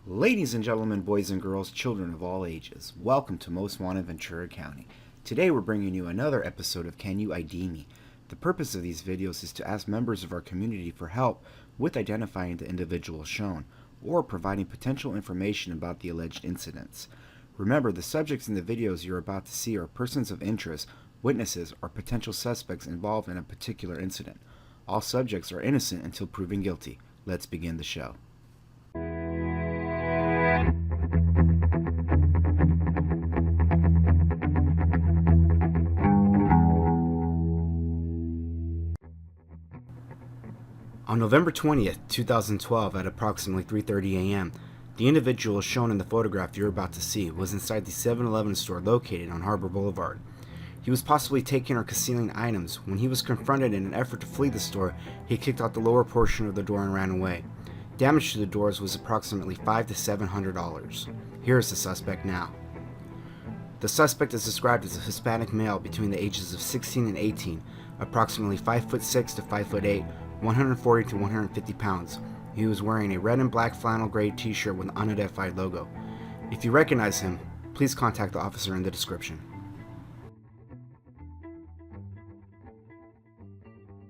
Ladies and gentlemen, boys and girls, children of all ages, welcome to Most Wanted Ventura County. Today we're bringing you another episode of Can You ID Me? The purpose of these videos is to ask members of our community for help with identifying the individual shown, or providing potential information about the alleged incidents. Remember, the subjects in the videos you're about to see are persons of interest, witnesses, or potential suspects involved in a particular incident. All subjects are innocent until proven guilty. Let's begin the show. On November 20th, 2012 at approximately 3:30 a.m., the individual shown in the photograph you're about to see was inside the 7-Eleven store located on Harbor Boulevard. He was possibly taking or concealing items. When he was confronted in an effort to flee the store, he kicked out the lower portion of the door and ran away. Damage to the doors was approximately $500 to $700. Here is the suspect now. The suspect is described as a Hispanic male between the ages of 16 and 18, approximately 5'6" to 5'8", 140 to 150 pounds. He was wearing a red and black flannel gray t-shirt with an unidentified logo. If you recognize him, please contact the officer in the description.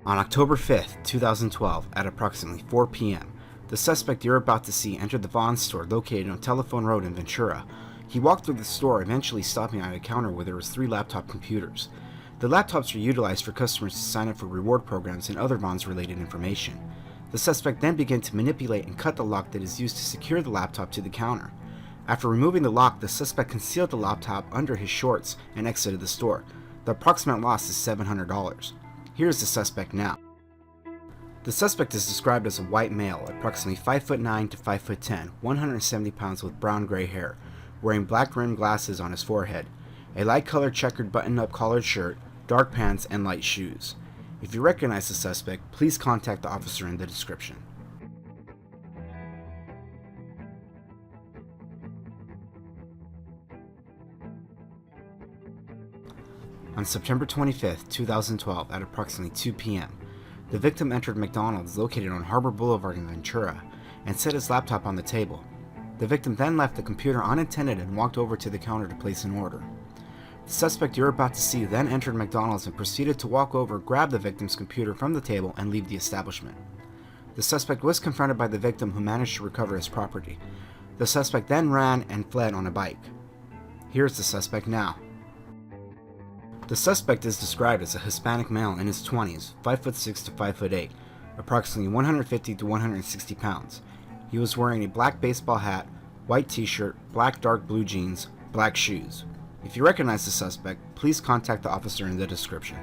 On October 5th, 2012, at approximately 4 p.m., the suspect you're about to see entered the Vons store located on Telephone Road in Ventura. He walked through the store, eventually stopping at a counter where there was 3 laptop computers. The laptops were utilized for customers to sign up for reward programs and other Vons-related information. The suspect then began to manipulate and cut the lock that is used to secure the laptop to the counter. After removing the lock, the suspect concealed the laptop under his shorts and exited the store. The approximate loss is $700. Here is the suspect now. The suspect is described as a white male, approximately 5'9" to 5'10", 170 pounds with brown-gray hair, wearing black-rimmed glasses on his forehead, a light-colored checkered button-up collared shirt, dark pants, and light shoes. If you recognize the suspect, please contact the officer in the description. On September 25th, 2012, at approximately 2 p.m., the victim entered McDonald's located on Harbor Boulevard in Ventura and set his laptop on the table. The victim then left the computer unattended and walked over to the counter to place an order. The suspect you're about to see then entered McDonald's and proceeded to walk over, grab the victim's computer from the table, and leave the establishment. The suspect was confronted by the victim, who managed to recover his property. The suspect then ran and fled on a bike. Here's the suspect now. The suspect is described as a Hispanic male in his 20s, 5'6" to 5'8", approximately 150 to 160 pounds. He was wearing a black baseball hat, white t-shirt, black dark blue jeans, black shoes. If you recognize the suspect, please contact the officer in the description.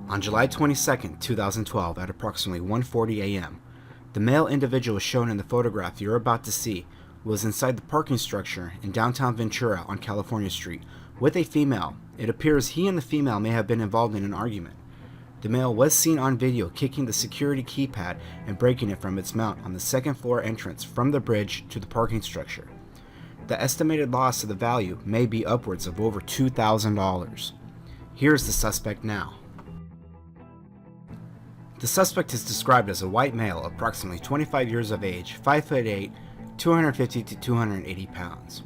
On July 22nd, 2012, at approximately 1:40 a.m., the male individual shown in the photograph you're about to see was inside the parking structure in downtown Ventura on California Street with a female. It appears he and the female may have been involved in an argument. The male was seen on video kicking the security keypad and breaking it from its mount on the second floor entrance from the bridge to the parking structure. The estimated loss of the value may be upwards of over $2,000. Here's the suspect now. The suspect is described as a white male, approximately 25 years of age, 5'8", 250 to 280 pounds.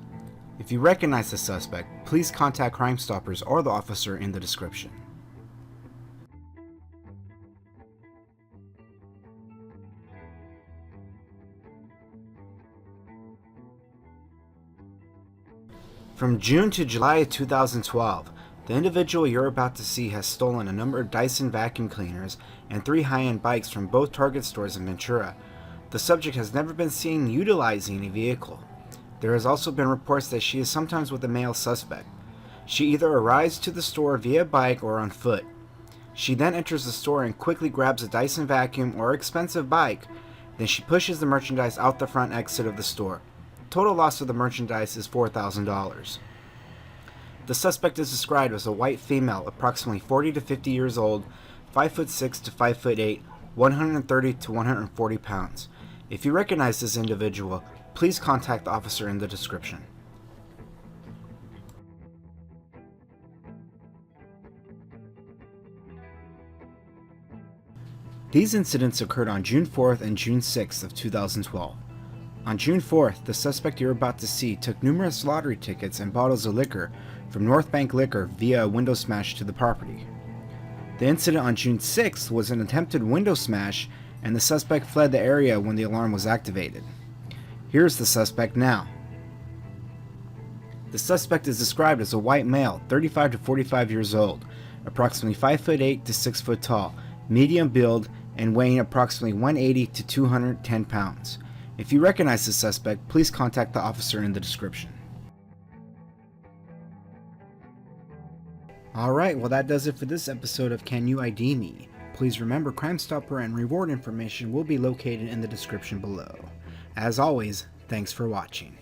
If you recognize the suspect, please contact Crime Stoppers or the officer in the description. From June to July of 2012, the individual you're about to see has stolen a number of Dyson vacuum cleaners and 3 high-end bikes from both Target stores in Ventura. The subject has never been seen utilizing a vehicle. There has also been reports that she is sometimes with a male suspect. She either arrives to the store via bike or on foot. She then enters the store and quickly grabs a Dyson vacuum or expensive bike. Then she pushes the merchandise out the front exit of the store. Total loss of the merchandise is $4,000. The suspect is described as a white female, approximately 40 to 50 years old, 5'6" to 5'8", 130 to 140 pounds. If you recognize this individual, please contact the officer in the description. These incidents occurred on June 4th and June 6th of 2012. On June 4th, the suspect you're about to see took numerous lottery tickets and bottles of liquor from North Bank Liquor via a window smash to the property. The incident on June 6th was an attempted window smash, and the suspect fled the area when the alarm was activated. Here's the suspect now. The suspect is described as a white male, 35 to 45 years old, approximately 5'8" to 6 foot tall, medium build, and weighing approximately 180 to 210 pounds. If you recognize the suspect, please contact the officer in the description. Alright, well that does it for this episode of Can You ID Me? Please remember, Crime Stopper and reward information will be located in the description below. As always, thanks for watching.